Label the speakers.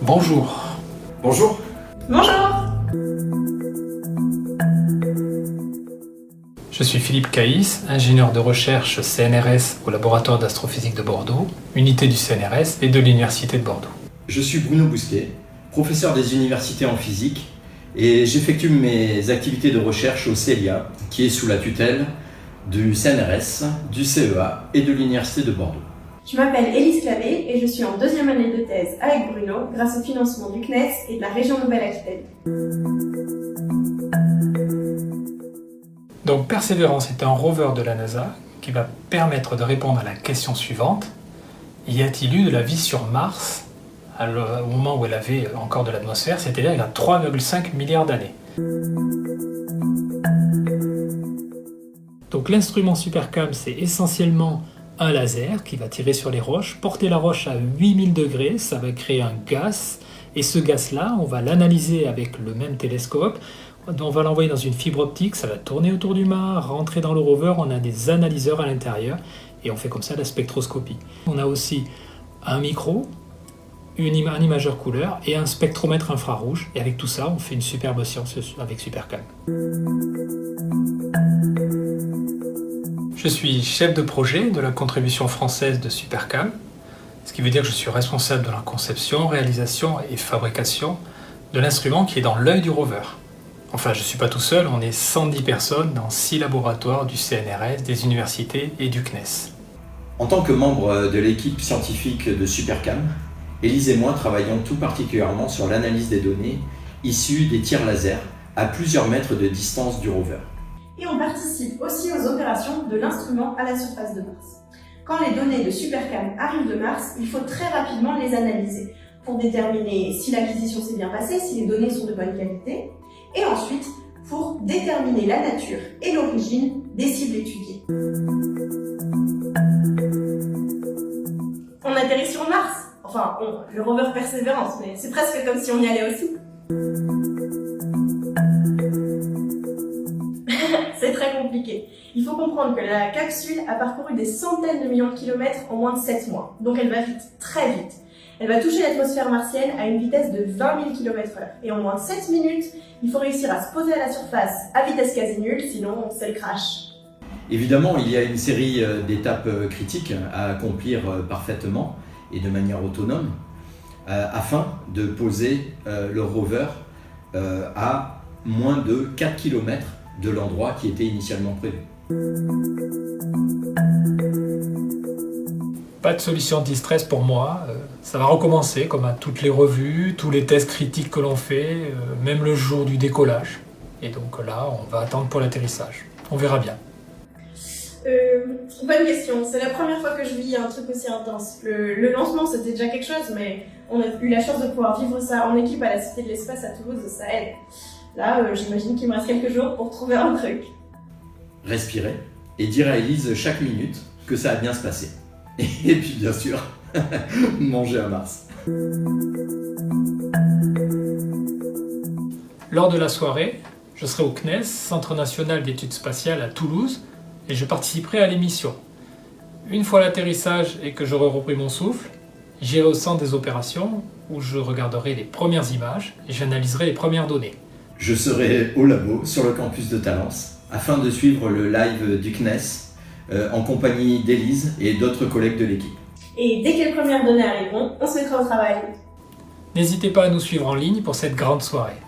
Speaker 1: Bonjour.
Speaker 2: Bonjour.
Speaker 3: Bonjour.
Speaker 1: Je suis Philippe Caïs, ingénieur de recherche CNRS au laboratoire d'astrophysique de Bordeaux, unité du CNRS et de l'Université de Bordeaux.
Speaker 2: Je suis Bruno Bousquet, professeur des universités en physique et j'effectue mes activités de recherche au CELIA, qui est sous la tutelle du CNRS, du CEA et de l'Université de Bordeaux.
Speaker 3: Je m'appelle Élise Clavé et je suis en deuxième année de thèse avec Bruno grâce au financement du CNES et de la région Nouvelle-Aquitaine.
Speaker 1: Donc Persévérance est un rover de la NASA qui va permettre de répondre à la question suivante. Y a-t-il eu de la vie sur Mars au moment où elle avait encore de l'atmosphère, c'est-à-dire il y a 3,5 milliards d'années. Donc l'instrument SuperCam, c'est essentiellement un laser qui va tirer sur les roches, porter la roche à 8000 degrés, ça va créer un gaz, et ce gaz-là, on va l'analyser avec le même télescope, on va l'envoyer dans une fibre optique, ça va tourner autour du mât, rentrer dans le rover, on a des analyseurs à l'intérieur, et on fait comme ça la spectroscopie. On a aussi un micro, un imageur couleur et un spectromètre infrarouge, et avec tout ça, on fait une superbe science avec SuperCam. Je suis chef de projet de la contribution française de SuperCam, ce qui veut dire que je suis responsable de la conception, réalisation et fabrication de l'instrument qui est dans l'œil du rover. Enfin, je ne suis pas tout seul, on est 110 personnes dans 6 laboratoires du CNRS, des universités et du CNES.
Speaker 2: En tant que membre de l'équipe scientifique de SuperCam, Élise et moi travaillons tout particulièrement sur l'analyse des données issues des tirs laser à plusieurs mètres de distance du rover.
Speaker 3: Et on participe aussi aux opérations de l'instrument à la surface de Mars. Quand les données de SuperCam arrivent de Mars, il faut très rapidement les analyser pour déterminer si l'acquisition s'est bien passée, si les données sont de bonne qualité, et ensuite pour déterminer la nature et l'origine des cibles étudiées. On atterrit sur Mars, enfin le rover Persévérance, mais c'est presque comme si on y allait aussi. C'est très compliqué. Il faut comprendre que la capsule a parcouru des centaines de millions de kilomètres en moins de 7 mois. Donc elle va vite, très vite. Elle va toucher l'atmosphère martienne à une vitesse de 20 000 km/h. Et en moins de 7 minutes, il faut réussir à se poser à la surface à vitesse quasi nulle, sinon c'est le crash.
Speaker 2: Évidemment, il y a une série d'étapes critiques à accomplir parfaitement et de manière autonome afin de poser le rover à moins de 4 km de l'endroit qui était initialement prévu.
Speaker 1: Pas de solution anti-stress pour moi, ça va recommencer comme à toutes les revues, tous les tests critiques que l'on fait, même le jour du décollage. Et donc là, on va attendre pour l'atterrissage. On verra bien.
Speaker 3: Bonne question, c'est la première fois que je vis un truc aussi intense. Le lancement c'était déjà quelque chose, mais on a eu la chance de pouvoir vivre ça en équipe à la Cité de l'Espace à Toulouse, ça aide. Là, j'imagine qu'il me reste quelques jours pour trouver un truc.
Speaker 2: Respirer et dire à Élise chaque minute que ça va bien se passer. Et puis bien sûr, manger à Mars.
Speaker 1: Lors de la soirée, je serai au CNES, Centre National d'Études Spatiales à Toulouse, et je participerai à l'émission. Une fois l'atterrissage et que j'aurai repris mon souffle, j'irai au centre des opérations où je regarderai les premières images et j'analyserai les premières données.
Speaker 2: Je serai au labo sur le campus de Talence afin de suivre le live du CNES en compagnie d'Élise et d'autres collègues de l'équipe.
Speaker 3: Et dès que les premières données arriveront, on se mettra au travail.
Speaker 1: N'hésitez pas à nous suivre en ligne pour cette grande soirée.